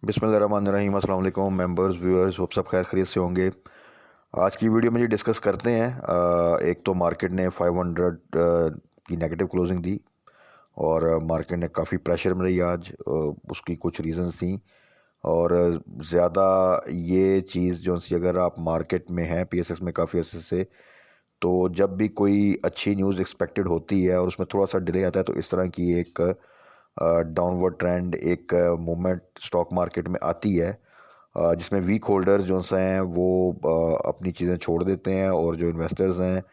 बिस्मिल्लाहिर्रहमानिर्रहीम। अस्सलाम वालेकुम मेंबर्स व्यूअर्स, होप सब खैर खैरियत से होंगे। आज की वीडियो में जी डिस्कस करते हैं। एक तो मार्केट ने 500 की नेगेटिव क्लोजिंग दी और मार्केट ने काफ़ी प्रेशर में रही आज। उसकी कुछ रीज़न्स थी और ज़्यादा ये चीज़ जो सी अगर आप मार्केट में हैं पीएसएक्स में काफ़ी अर्से से, तो जब भी कोई अच्छी न्यूज़ एक्सपेक्टेड होती है और उसमें थोड़ा सा डिले आता है तो इस तरह की एक डाउनवर्ड ट्रेंड, एक मूवमेंट स्टॉक मार्केट में आती है, जिसमें वीक होल्डर्स जो से हैं वो अपनी चीज़ें छोड़ देते हैं और जो इन्वेस्टर्स हैं,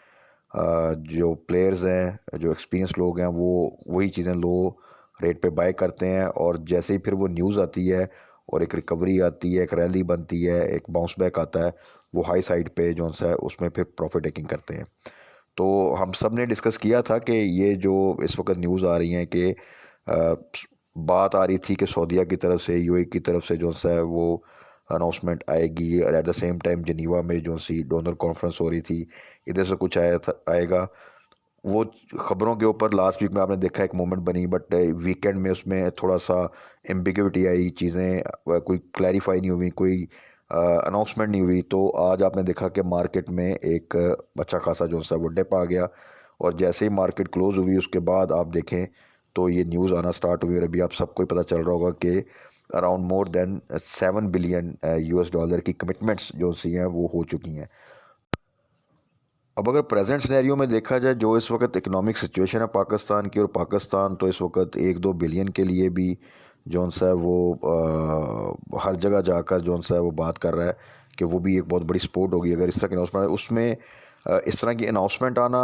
जो प्लेयर्स हैं, जो एक्सपीरियंस लोग हैं, वो वही चीज़ें लो रेट पे बाय करते हैं। और जैसे ही फिर वो न्यूज़ आती है और एक रिकवरी आती है, एक रैली बनती है, एक बाउंस बैक आता है, वो हाई साइड पे जो सा है उसमें फिर प्रॉफिट टेकिंग करते हैं। तो हम सब ने डिस्कस किया था कि ये जो इस वक्त न्यूज़ आ रही हैं कि अ, बात आ रही थी कि सऊदीया की तरफ से, यूएई की तरफ से जो सा है वो अनाउंसमेंट आएगी और एट द सेम टाइम जनीवा में जो सी डोनर कॉन्फ्रेंस हो रही थी, इधर से कुछ आया था आएगा। वो ख़बरों के ऊपर लास्ट वीक में आपने देखा एक मोमेंट बनी, बट वीकेंड में उसमें थोड़ा सा एम्बिग्विटी आई, चीज़ें कोई क्लैरिफाई नहीं हुई, कोई अनाउंसमेंट नहीं हुई। तो आज आपने देखा कि मार्केट में एक अच्छा खासा जो सा वो डिप आ गया और जैसे ही मार्केट क्लोज हुई उसके बाद आप देखें तो ये न्यूज़ आना स्टार्ट हुई और अभी आप सबको ही पता चल रहा होगा कि around more than 7 billion US dollar की कमिटमेंट्स जो सी हैं वो हो चुकी हैं। अब अगर प्रेजेंट सिनेरियो में देखा जाए, जो इस वक्त इकोनॉमिक सिचुएशन है पाकिस्तान की, और पाकिस्तान तो इस वक्त 1-2 बिलियन के लिए भी जौन सा है वो हर जगह जाकर जौन सा है वो बात कर रहा है कि वो भी एक बहुत बड़ी सपोर्ट होगी अगर इस तरह की अनाउंसमेंट है। उसमें इस तरह की अनाउंसमेंट आना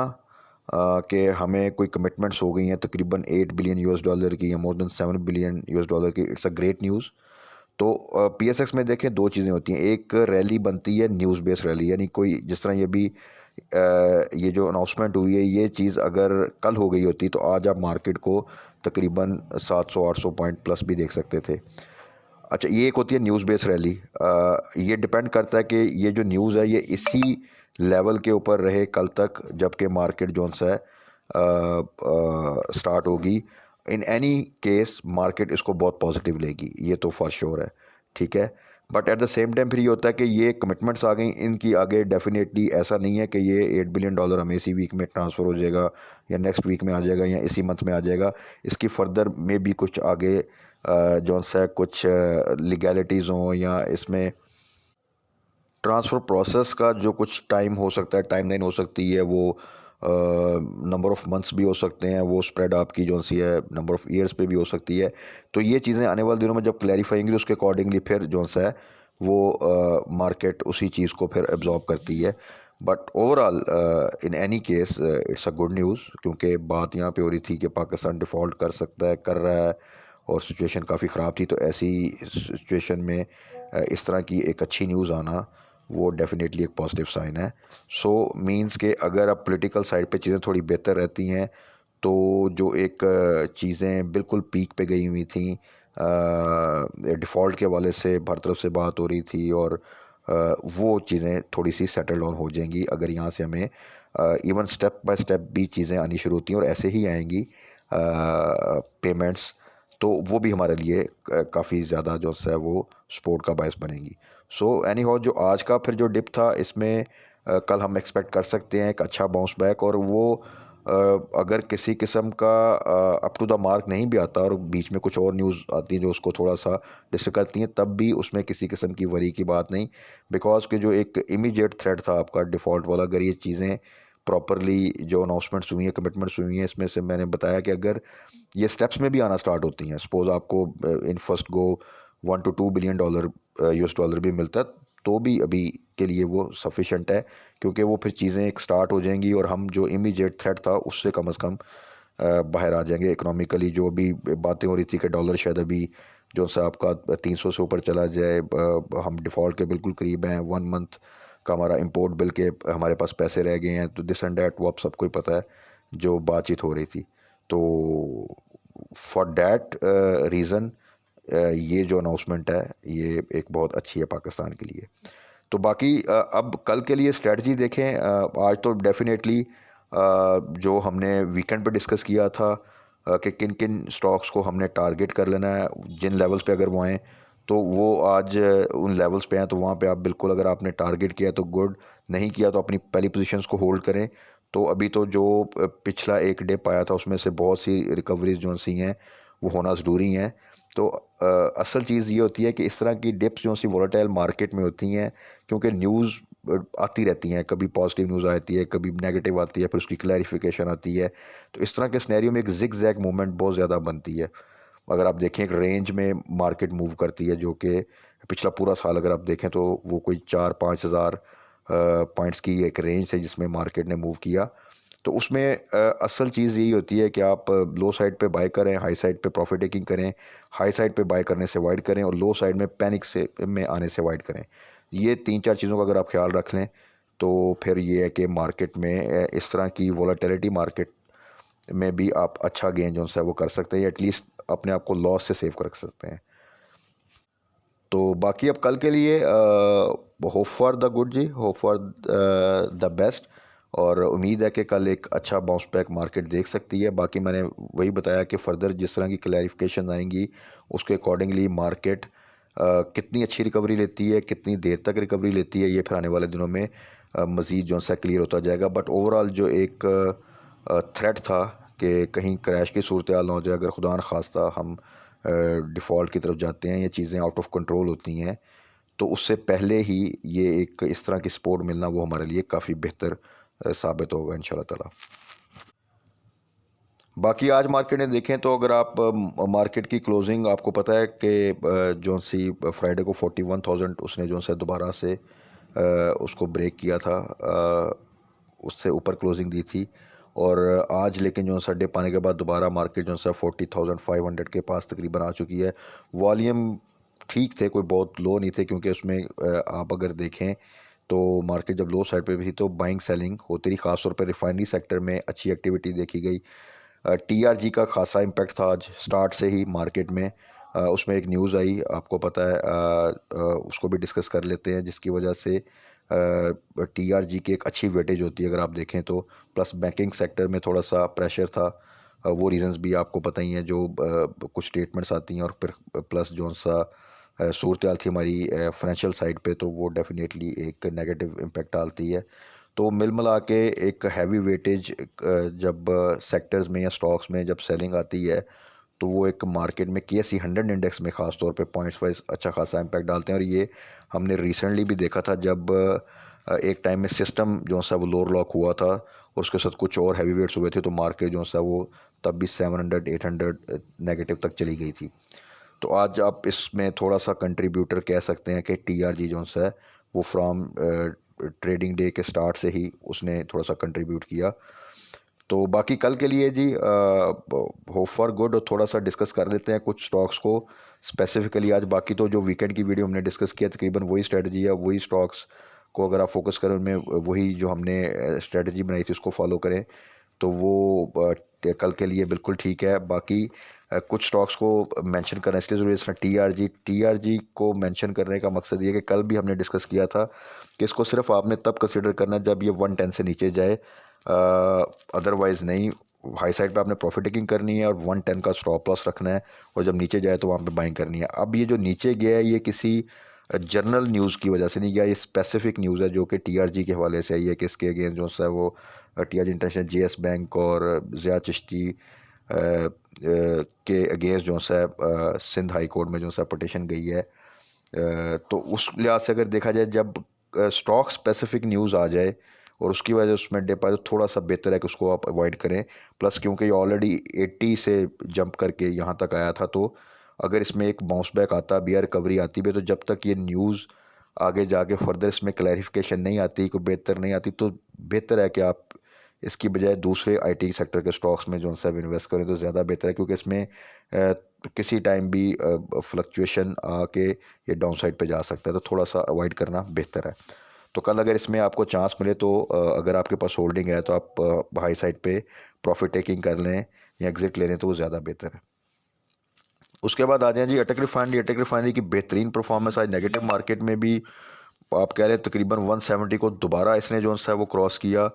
कि हमें कोई कमिटमेंट्स हो गई हैं तकरीबन 8 बिलियन यूएस डॉलर की या more than 7 billion US dollar की, इट्स अ ग्रेट न्यूज़। तो पीएसएक्स में देखें दो चीज़ें होती हैं, एक रैली बनती है न्यूज़ बेस्ड रैली, यानी कोई जिस तरह ये भी ये जो अनाउंसमेंट हुई है ये चीज़ अगर कल हो गई होती तो आज आप मार्केट को तकरीबन 700-800 पॉइंट प्लस भी देख सकते थे। अच्छा, ये एक होती है न्यूज़ बेस्ड रैली। ये डिपेंड करता है कि ये जो न्यूज़ है ये इसी लेवल के ऊपर रहे कल तक जबकि मार्केट जोन सा है स्टार्ट होगी। इन एनी केस मार्केट इसको बहुत पॉजिटिव लेगी, ये तो फॉर श्योर है, ठीक है। But at the same time फिर ये होता है कि ये कमिटमेंट्स आ गई, इनकी आगे डेफिनेटली ऐसा नहीं है कि ये 8 बिलियन डॉलर हमें इसी वीक में ट्रांसफ़र हो जाएगा या नेक्स्ट वीक में आ जाएगा या इसी मंथ में आ जाएगा। इसकी फर्दर में भी कुछ आगे जौन सा है कुछ लीगैलिटीज़ हों या इसमें ट्रांसफ़र प्रोसेस का जो कुछ टाइम हो सकता है, टाइमलाइन हो सकती है, वो नंबर ऑफ़ मंथ्स भी हो सकते हैं, वो स्प्रेड आपकी जो सी है नंबर ऑफ़ ईयर्स पे भी हो सकती है। तो ये चीज़ें आने वाले दिनों में जब क्लैरिफाई होंगी उसके अकॉर्डिंगली फिर जो सा है वो मार्केट उसी चीज़ को फिर एब्जॉर्ब करती है। But overall in any case it's a good news, क्योंकि बात यहाँ पे हो रही थी कि पाकिस्तान डिफ़ॉल्ट कर सकता है, कर रहा है और सिचुएशन काफ़ी ख़राब थी। तो ऐसी सिचुएशन में इस तरह की एक अच्छी न्यूज़ आना वो डेफिनेटली एक पॉजिटिव साइन है। सो मींस के अगर अब पॉलिटिकल साइड पे चीज़ें थोड़ी बेहतर रहती हैं तो जो एक चीज़ें बिल्कुल पीक पे गई हुई थी, डिफ़ॉल्ट के हवाले से हर तरफ से बात हो रही थी और वो चीज़ें थोड़ी सी सेटल डाउन हो जाएंगी अगर यहाँ से हमें इवन स्टेप बाय स्टेप भी चीज़ें आनी शुरू होती हैं और ऐसे ही आएंगी पेमेंट्स, तो वो भी हमारे लिए काफ़ी ज़्यादा जो है वो सपोर्ट का बायस बनेंगी। सो एनी हाउ जो आज का फिर जो डिप था इसमें कल हम एक्सपेक्ट कर सकते हैं एक अच्छा बाउंस बैक, और वो अगर किसी किस्म का अप टू द मार्क नहीं भी आता और बीच में कुछ और न्यूज़ आती है जो उसको थोड़ा सा डिस्टर्ब करती हैं, तब भी उसमें किसी किस्म की वरी की बात नहीं। बिकॉज कि जो एक इमीडिएट थ्रेट था आपका डिफ़ॉल्ट वाला, अगर ये चीज़ें प्रॉपरली जो अनाउंसमेंट्स हुई हैं, कमिटमेंट्स हुई हैं, इसमें से मैंने बताया कि अगर ये स्टेप्स में भी आना स्टार्ट होती हैं, सपोज़ आपको in first go 1 to 2 billion dollar US dollar भी मिलता है, तो भी अभी के लिए वो सफिशेंट है, क्योंकि वो फिर चीज़ें एक स्टार्ट हो जाएंगी और हम जो इमीडिएट थ्रेट था उससे कम से कम बाहर आ जाएंगे। इकोनॉमिकली जो अभी बातें हो रही थी कि डॉलर शायद अभी जो सा आपका 300 से ऊपर चला जाए, हम डिफ़ॉल्ट के बिल्कुल करीब हैं, 1 मंथ का हमारा इंपोर्ट बिल के हमारे पास पैसे रह गए हैं, तो दिस एंड डैट वो आप सबको ही पता है जो बातचीत हो रही थी। तो फॉर डैट रीज़न ये जो अनाउंसमेंट है ये एक बहुत अच्छी है पाकिस्तान के लिए। तो बाकी अब कल के लिए स्ट्रेटजी देखें। आज तो डेफिनेटली जो हमने वीकेंड पे डिस्कस किया था कि किन किन स्टॉक्स को हमने टारगेट कर लेना है, जिन लेवल्स पे अगर वो आएँ तो वो आज उन लेवल्स पे हैं, तो वहाँ पे आप बिल्कुल, अगर आपने टारगेट किया तो गुड, नहीं किया तो अपनी पहली पोजीशंस को होल्ड करें। तो अभी तो जो पिछला एक डिप आया था उसमें से बहुत सी रिकवरीज जो सी हैं वो होना ज़रूरी हैं। तो असल चीज़ ये होती है कि इस तरह की डिप्स जो सी वॉलेटाइल मार्केट में होती हैं, क्योंकि न्यूज़ आती रहती हैं, कभी पॉजिटिव न्यूज़ आती है, कभी नेगेटिव आती है, फिर उसकी क्लैरिफिकेशन आती है। तो इस तरह के सिनेरियो में एक जिग जैग मूवमेंट बहुत ज़्यादा बनती है। अगर आप देखें एक रेंज में मार्केट मूव करती है, जो कि पिछला पूरा साल अगर आप देखें तो वो कोई 4-5 हज़ार पॉइंट्स की एक रेंज है जिसमें मार्केट ने मूव किया। तो उसमें असल चीज़ यही होती है कि आप लो साइड पे बाय करें, हाई साइड पे प्रॉफिट टेकिंग करें, हाई साइड पे बाय करने से अवॉइड करें, और लो साइड में पैनिक से में आने से अवॉइड करें। ये 3-4 चीज़ों का अगर आप ख्याल रख लें तो फिर ये है कि मार्केट में इस तरह की वॉलेटिलिटी मार्केट में भी आप अच्छा गेन जो है वो कर सकते हैं, एटलीस्ट अपने आप को लॉस से सेव कर सकते हैं। तो बाकी अब कल के लिए होप फॉर द गुड जी, होप फॉर द बेस्ट, और उम्मीद है कि कल एक अच्छा बाउंस बैक मार्केट देख सकती है। बाकी मैंने वही बताया कि फ़र्दर जिस तरह की क्लैरिफिकेशन आएंगी उसके अकॉर्डिंगली मार्केट कितनी अच्छी रिकवरी लेती है, कितनी देर तक रिकवरी लेती है, ये फिर आने वाले दिनों में मज़ीद जो सा क्लियर होता जाएगा। बट ओवरऑल जो एक थ्रेट था कि कहीं क्रैश की सूरत हाल ना हो जाए, अगर खुदा न खास्ता हम डिफ़ॉल्ट की तरफ जाते हैं, ये चीज़ें आउट ऑफ कंट्रोल होती हैं, तो उससे पहले ही ये एक इस तरह की सपोर्ट मिलना वो हमारे लिए काफ़ी बेहतर साबित होगा इंशाल्लाह ताला। बाकी आज मार्केट में देखें तो अगर आप मार्केट की क्लोजिंग, आपको पता है कि जो सी फ्राइडे को 41,000 उसने जो सा दोबारा से उसको ब्रेक किया था, उससे ऊपर क्लोजिंग दी थी। और आज लेकिन जो सा डिप आने के बाद दोबारा मार्केट जो सा 40,500 के पास तकरीबन आ चुकी है। वॉल्यूम ठीक थे, कोई बहुत लो नहीं थे, क्योंकि उसमें आप अगर देखें तो मार्केट जब लो साइड पे भी थी तो बाइंग सेलिंग होती रही, ख़ासतौर पर रिफाइनरी सेक्टर में अच्छी एक्टिविटी देखी गई। टीआरजी का खासा इम्पैक्ट था आज स्टार्ट से ही मार्केट में। उसमें एक न्यूज़ आई, आपको पता है, उसको भी डिस्कस कर लेते हैं, जिसकी वजह से टीआरजी की एक अच्छी वेटेज होती है अगर आप देखें तो। प्लस बैंकिंग सेक्टर में थोड़ा सा प्रेशर था, वो रीज़न्स भी आपको पता ही हैं, जो कुछ स्टेटमेंट्स आती हैं, और फिर प्लस जो सा सूरत हाल थी हमारी फाइनेंशियल साइड पे, तो वो डेफिनेटली एक नेगेटिव इम्पैक्ट डालती है। तो मिल मिला के एक हैवी वेटेज जब सेक्टर्स में या स्टॉक्स में जब सेलिंग आती है तो वो एक मार्केट में केएसई 100 इंडेक्स में ख़ास तौर पे पॉइंट्स वाइज अच्छा खासा इम्पैक्ट डालते हैं। और ये हमने रिसेंटली भी देखा था जब एक टाइम में सिस्टम जो सा वो लोअर लॉक हुआ था और उसके साथ कुछ और हैवी वेट्स हुए थे, तो मार्केट जो सा वो तब भी 700-800 नेगेटिव तक चली गई थी। तो आज आप इसमें थोड़ा सा कंट्रीब्यूटर कह सकते हैं कि टीआरजी जो है वो फ्रॉम ट्रेडिंग डे के स्टार्ट से ही उसने थोड़ा सा कंट्रीब्यूट किया। तो बाकी कल के लिए जी होप फॉर गुड, और थोड़ा सा डिस्कस कर लेते हैं कुछ स्टॉक्स को स्पेसिफिकली आज। बाकी तो जो वीकेंड की वीडियो हमने डिस्कस किया तकरीबन वही स्ट्रेटजी है, वही स्टॉक्स को अगर आप फोकस करें उनमें, वही जो हमने स्ट्रेटजी बनाई थी उसको फॉलो करें तो वो कल के लिए बिल्कुल ठीक है। बाकी कुछ स्टॉक्स को मेंशन करना इसलिए ज़रूरी है, टीआरजी को मेंशन करने का मकसद ये है कि कल भी हमने डिस्कस किया था कि इसको सिर्फ आपने तब कंसिडर करना जब ये 110 से नीचे जाए, अदरवाइज़ नहीं। हाई साइड पे आपने प्रॉफिट टेकिंग करनी है और 110 का स्टॉप लॉस रखना है, और जब नीचे जाए तो वहाँ पे बाइंग करनी है। अब ये जो नीचे गया है ये किसी जर्नल न्यूज़ की वजह से नहीं गया, ये स्पेसिफिक न्यूज़ है जो कि टीआरजी के हवाले से आई है कि इसके अगेंस्ट जो है वो टीआरजी इंटरनेशनल, जेएस बैंक और ज़िया चिश्ती के अगेंस्ट जो है सिंध हाई कोर्ट में जो है पटिशन गई है। तो उस लिहाज से अगर देखा जाए, जब स्टॉक स्पेसिफिक न्यूज़ आ जाए और उसकी वजह से उसमें डिप आए तो थोड़ा सा बेहतर है कि उसको आप अवॉइड करें। प्लस क्योंकि ये ऑलरेडी 80 से जंप करके यहाँ तक आया था, तो अगर इसमें एक बाउंस बैक आता भी है, रिकवरी आती भी है, तो जब तक ये न्यूज़ आगे जाके फर्दर इसमें क्लैरिफिकेशन नहीं आती, कोई बेहतर नहीं आती, तो बेहतर है कि आप इसकी बजाय दूसरे आईटी सेक्टर के स्टॉक्स में जो है इन्वेस्ट करें तो ज़्यादा बेहतर है, क्योंकि इसमें किसी टाइम भी फ्लक्चुएशन आके ये डाउन साइड पे जा सकता है, तो थोड़ा सा अवॉइड करना बेहतर है। तो कल अगर इसमें आपको चांस मिले तो अगर आपके पास होल्डिंग है तो आप हाई साइड पे प्रॉफिट टेकिंग कर लें या एग्ज़िट ले लें तो वो ज़्यादा बेहतर है। उसके बाद आ जाए जी अटक रिफाइनरी की बेहतरीन परफॉर्मेंस आज नेगेटिव मार्केट में भी, आप कह रहे हैं तकरीबन 170 को दोबारा इसने जो है वो क्रॉस किया,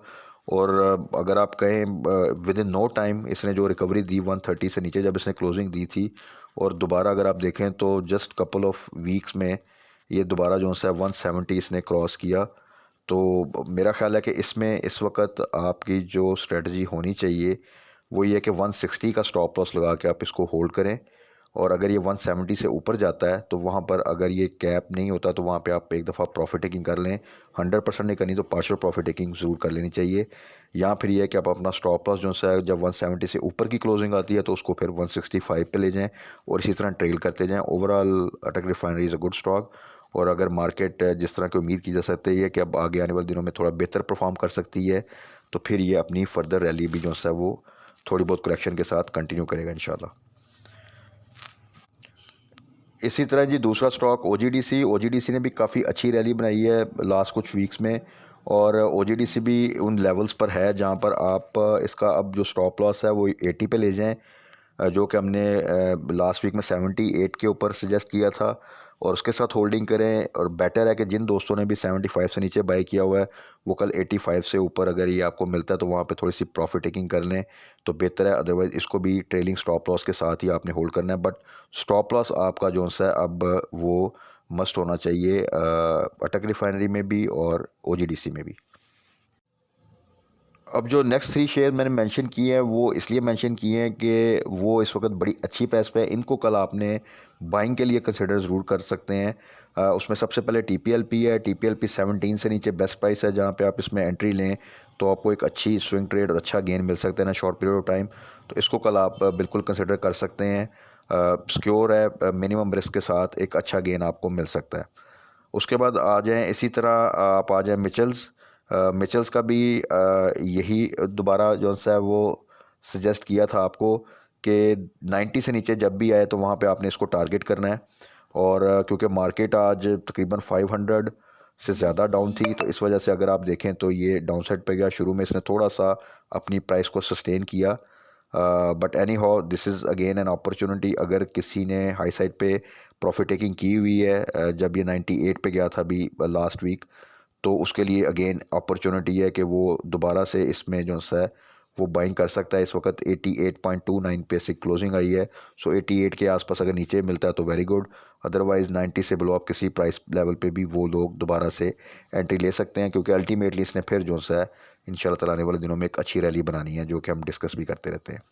और अगर आप कहें विद इन नो टाइम इसने जो रिकवरी दी 130 से नीचे जब इसने क्लोजिंग दी थी, और दोबारा अगर आप देखें तो जस्ट कपल ऑफ वीक्स में ये दोबारा जो है 170 इसने क्रॉस किया। तो मेरा ख्याल है कि इसमें इस वक्त आपकी जो स्ट्रेटजी होनी चाहिए वो ये है कि 160 का स्टॉप लॉस लगा के आप इसको होल्ड करें, और अगर ये 170 से ऊपर जाता है तो वहाँ पर अगर ये कैप नहीं होता तो वहाँ पे आप एक दफ़ा प्रॉफिट टेकिंग कर लें। 100% नहीं करनी तो पार्शियल प्रॉफिट टेकिंग ज़रूर कर लेनी चाहिए। या फिर ये है कि आप अपना स्टॉप लॉस जो है जब 170 से ऊपर की क्लोजिंग आती है तो उसको फिर 165 पे ले जाएं और इसी तरह ट्रेल करते जाएं। ओवरऑल अटक refinery is a good stock, और अगर मार्केट जिस तरह की उम्मीद की जा सकती है कि अब आगे आने वाले दिनों में थोड़ा बेहतर परफॉर्म कर सकती है, तो फिर ये अपनी फर्दर रैली भी जो है वो थोड़ी बहुत करेक्शन के साथ कंटिन्यू करेगा इंशाल्लाह। इसी तरह जी दूसरा स्टॉक ओजीडीसी ने भी काफ़ी अच्छी रैली बनाई है लास्ट कुछ वीक्स में, और ओजीडीसी भी उन लेवल्स पर है जहां पर आप इसका अब जो स्टॉप लॉस है वो 80 पे ले जाएं, जो कि हमने लास्ट वीक में 78 के ऊपर सजेस्ट किया था, और उसके साथ होल्डिंग करें। और बेटर है कि जिन दोस्तों ने भी 75 से नीचे बाई किया हुआ है वो कल 85 से ऊपर अगर ये आपको मिलता है तो वहाँ पे थोड़ी सी प्रॉफिट टेकिंग कर लें तो बेहतर है। अदरवाइज़ इसको भी ट्रेलिंग स्टॉप लॉस के साथ ही आपने होल्ड करना है, बट स्टॉप लॉस आपका जो सा है अब वो मस्ट होना चाहिए अटक रिफाइनरी में भी और ओजीडीसी में भी। अब जो नेक्स्ट 3 शेयर मैंने मेंशन किए हैं वो इसलिए मेंशन किए हैं कि वो इस वक्त बड़ी अच्छी प्राइस पे है। इनको कल आपने बाइंग के लिए कंसिडर ज़रूर कर सकते हैं। उसमें सबसे पहले टीपीएलपी है। टीपीएलपी 17 से नीचे बेस्ट प्राइस है जहाँ पे आप इसमें एंट्री लें तो आपको एक अच्छी स्विंग ट्रेड और अच्छा गेन मिल सकता है ना शॉर्ट पीरियड ऑफ टाइम। तो इसको कल आप बिल्कुल कंसिडर कर सकते हैं। सिक्योर है, मिनिमम रिस्क के साथ एक अच्छा गेन आपको मिल सकता है। उसके बाद आ जाएँ इसी तरह आप आ जाएँ मिचल्स का भी यही दोबारा जो है वो सजेस्ट किया था आपको कि 90 से नीचे जब भी आए तो वहाँ पे आपने इसको टारगेट करना है। और क्योंकि मार्केट आज तकरीबन 500 से ज़्यादा डाउन थी तो इस वजह से अगर आप देखें तो ये डाउन साइड पे गया। शुरू में इसने थोड़ा सा अपनी प्राइस को सस्टेन किया, but any how this is again an opportunity. अगर किसी ने हाई साइड पे प्रॉफिट टेकिंग की हुई है जब ये 98 पे गया था अभी लास्ट वीक, तो उसके लिए अगेन अपॉर्चुनिटी है कि वो दोबारा से इसमें जो है वो बाइंग कर सकता है। इस वक्त 88.29 पे से क्लोजिंग आई है, सो 88 के आसपास अगर नीचे मिलता है तो वेरी गुड। अदरवाइज़ 90 से बिलो आप किसी प्राइस लेवल पे भी वो लोग दोबारा से एंट्री ले सकते हैं, क्योंकि अल्टीमेटली इसने फिर जो है इंशाल्लाह ताला आने वाले दिनों में एक अच्छी रैली बनानी है जो कि हम डिस्कस भी करते रहते हैं।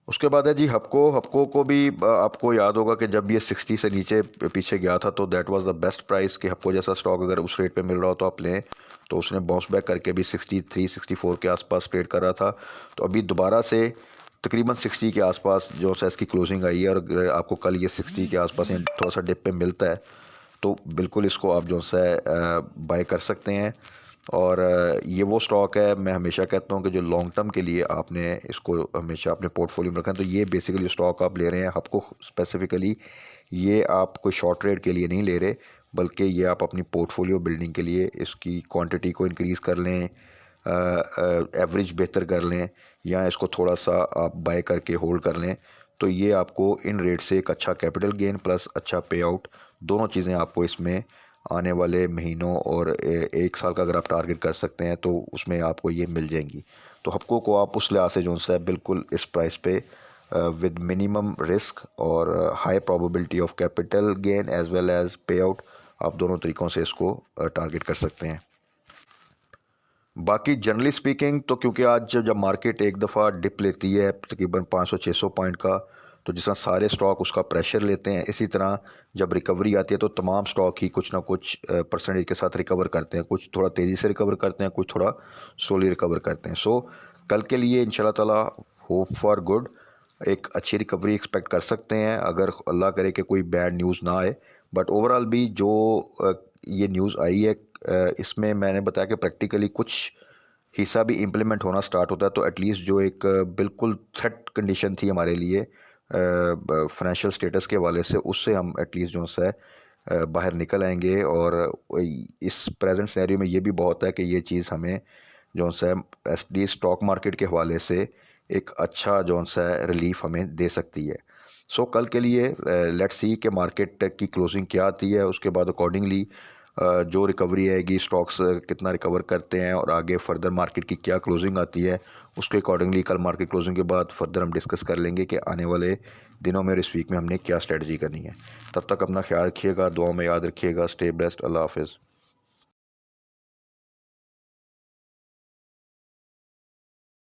उसके बाद है जी हपको को भी आपको याद होगा कि जब ये 60 से नीचे पीछे गया था तो that was the best price कि हपको जैसा स्टॉक अगर उस रेट पे मिल रहा हो तो आप लें। तो उसने बाउंस बैक करके भी 63 64 के आसपास ट्रेड कर रहा था। तो अभी दोबारा से तकरीबन 60 के आसपास जो है इसकी क्लोजिंग आई है, और अगर आपको कल ये 60 के आसपास थोड़ा सा डिप पे मिलता है तो बिल्कुल इसको आप जो है बाय कर सकते हैं। और ये वो स्टॉक है, मैं हमेशा कहता हूँ कि जो लॉन्ग टर्म के लिए आपने इसको हमेशा अपने पोर्टफोलियो में रखना है। तो ये बेसिकली स्टॉक आप ले रहे हैं आपको स्पेसिफिकली, ये आप कोई शॉर्ट ट्रेड के लिए नहीं ले रहे, बल्कि ये आप अपनी पोर्टफोलियो बिल्डिंग के लिए इसकी क्वांटिटी को इंक्रीज़ कर लें, एवरेज बेहतर कर लें, या इसको थोड़ा सा आप बाय करके होल्ड कर लें। तो ये आपको इन रेट से एक अच्छा कैपिटल गेन प्लस अच्छा पे आउट, दोनों चीज़ें आपको इसमें आने वाले महीनों और एक साल का अगर आप टारगेट कर सकते हैं तो उसमें आपको ये मिल जाएंगी। तो हपको को आप उस लिहाज से जो है बिल्कुल इस प्राइस पे विद मिनिमम रिस्क और high probability of capital gain as well as pay out, आप दोनों तरीक़ों से इसको टारगेट कर सकते हैं। बाकी जनरली स्पीकिंग तो क्योंकि आज जब मार्केट एक दफ़ा डिप लेती है तकरीबन 500-600 पॉइंट का, तो जिस तरह सारे स्टॉक उसका प्रेशर लेते हैं, इसी तरह जब रिकवरी आती है तो तमाम स्टॉक ही कुछ ना कुछ परसेंटेज के साथ रिकवर करते हैं। कुछ थोड़ा तेज़ी से रिकवर करते हैं, कुछ थोड़ा स्लोली रिकवर करते हैं। सो कल के लिए इंशाल्लाह ताला होप फॉर गुड, एक अच्छी रिकवरी एक्सपेक्ट कर सकते हैं अगर अल्लाह करे कि कोई बैड न्यूज़ ना आए। बट ओवरऑल भी जो ये न्यूज़ आई है इसमें मैंने बताया कि प्रैक्टिकली कुछ हिस्सा भी इम्प्लीमेंट होना स्टार्ट होता है, तो एटलीस्ट जो एक बिल्कुल थ्रेट कंडीशन थी हमारे लिए फाइनेंशियल स्टेटस के हवाले से, उससे हम एटलीस्ट जो है बाहर निकल आएंगे। और इस प्रेजेंट सिनेरियो में ये भी बहुत है कि ये चीज़ हमें जो है एटलीस्ट स्टॉक मार्केट के हवाले से एक अच्छा जो है रिलीफ हमें दे सकती है। सो कल के लिए लेट्स सी कि मार्केट की क्लोजिंग क्या आती है, उसके बाद अकॉर्डिंगली जो रिकवरी आएगी, स्टॉक्स कितना रिकवर करते हैं और आगे फर्दर मार्केट की क्या क्लोजिंग आती है, उसके अकॉर्डिंगली कल मार्केट क्लोजिंग के बाद फर्दर हम डिस्कस कर लेंगे कि आने वाले दिनों में और इस वीक में हमने क्या स्ट्रेटजी करनी है। तब तक अपना ख्याल रखिएगा, दुआ में याद रखिएगा। Stay best. अल्लाह हाफिज़।